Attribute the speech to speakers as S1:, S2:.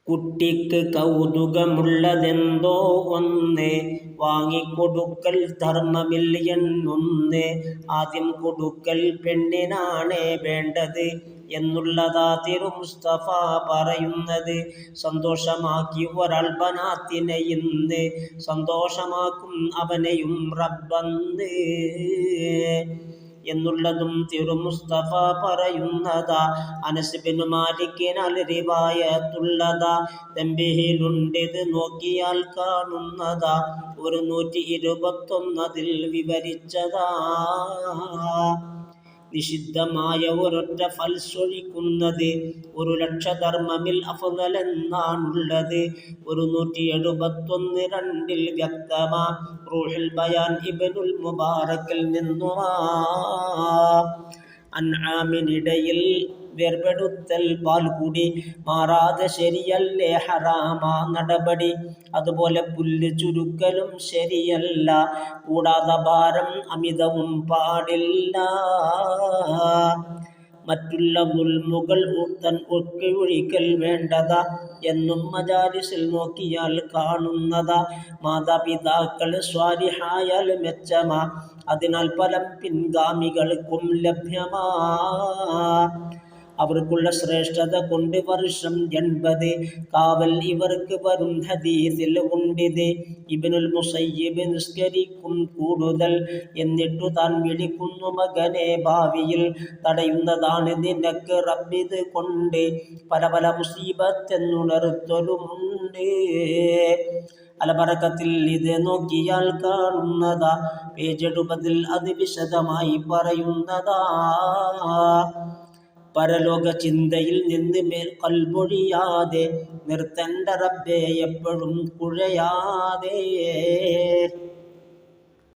S1: കുട്ടിക്ക് കൗതുകമുള്ളതെന്തോ ഒന്ന്, വാങ്ങിക്കൊടുക്കൽ ധർമ്മമിൽ എന്നൊന്ന്. ആദ്യം കൊടുക്കൽ പെണ്ണിനാണ് വേണ്ടത് എന്നുള്ളതാ തിരുമുസ്തഫ പറയുന്നത്. സന്തോഷമാക്കി ഒരാൾ ബനാത്തിനെ ഇന്ന്, സന്തോഷമാക്കും അവനെയും റബ്ബന്ന് എന്നുള്ളതും തിരുമുസ്തഫ പറയുന്നതാ. അനസ് ബിൻ മാലിക്കിനാൽ റിവായത്തുള്ളതാ. തൻബീഹിലുണ്ടിത് നോക്കിയാൽ കാണുന്നതാ. 121 അതിൽ വിവരിച്ചതാ. നിഷിദ്ധമായ ഒരൊറ്റ ഫൽസൊഴിക്കുന്നത് 1,00,000 ധർമ്മമിൽ അഫ്ളലെന്നാണുള്ളത്. 171 2 വ്യക്തമാ. റൂഹുൽ ബയാൻ ഇബ്നുൽ മുബാറക്കിൽ നിന്നുമാ. അൻആമിനിടയിൽ വേർപെടുത്തൽ പാൽകുടി മാറാതെ ശരിയല്ലേ ഹറാമാ നടപടി. അതുപോലെ പുല്ല് ചുരുക്കലും ശരിയല്ല, കൂടാതെ ഭാരം അമിതവും പാടില്ല. മറ്റുള്ള ദുൽമുകൾ ഒഴിക്കൽ വേണ്ടതാ എന്നും മജാലിസിൽ നോക്കിയാൽ കാണുന്നതാ. മാതാപിതാക്കൾ സ്വാലിഹായാൽ മെച്ചമാ, അതിനാൽ ഫലം പിൻഗാമികൾക്കും ലഭ്യമാ. അവർക്കുള്ള ശ്രേഷ്ഠത കൊണ്ട് വർഷം 80 കാവൽ ഇവർക്ക് വരും ഹദീസിൽ ഉണ്ടിത്. ഇബ്നുൽ മുസയ്യിബ് നിസ്കരിക്കും കൂടുതൽ, എന്നിട്ടു താൻ വിളിക്കുന്നു മകനെ ഭാവിയിൽ തടയുന്നതാണ് നിനക്ക് റബ്ബിത് കൊണ്ട് പല പല മുസീബത്തെന്നുണർത്തലുമുണ്ട്. അലബറക്കത്തിൽ ഇത് നോക്കിയാൽ കാണുന്നതാ. പേജ് 70 അത് വിശദമായി പറയുന്നതാ. പരലോക ചിന്തയിൽ നിന്ന് മേൽ കൽബൊഴിയാതെ നിർത്തണ്ട റബ്ബേ എപ്പോഴും കുഴയാതെ.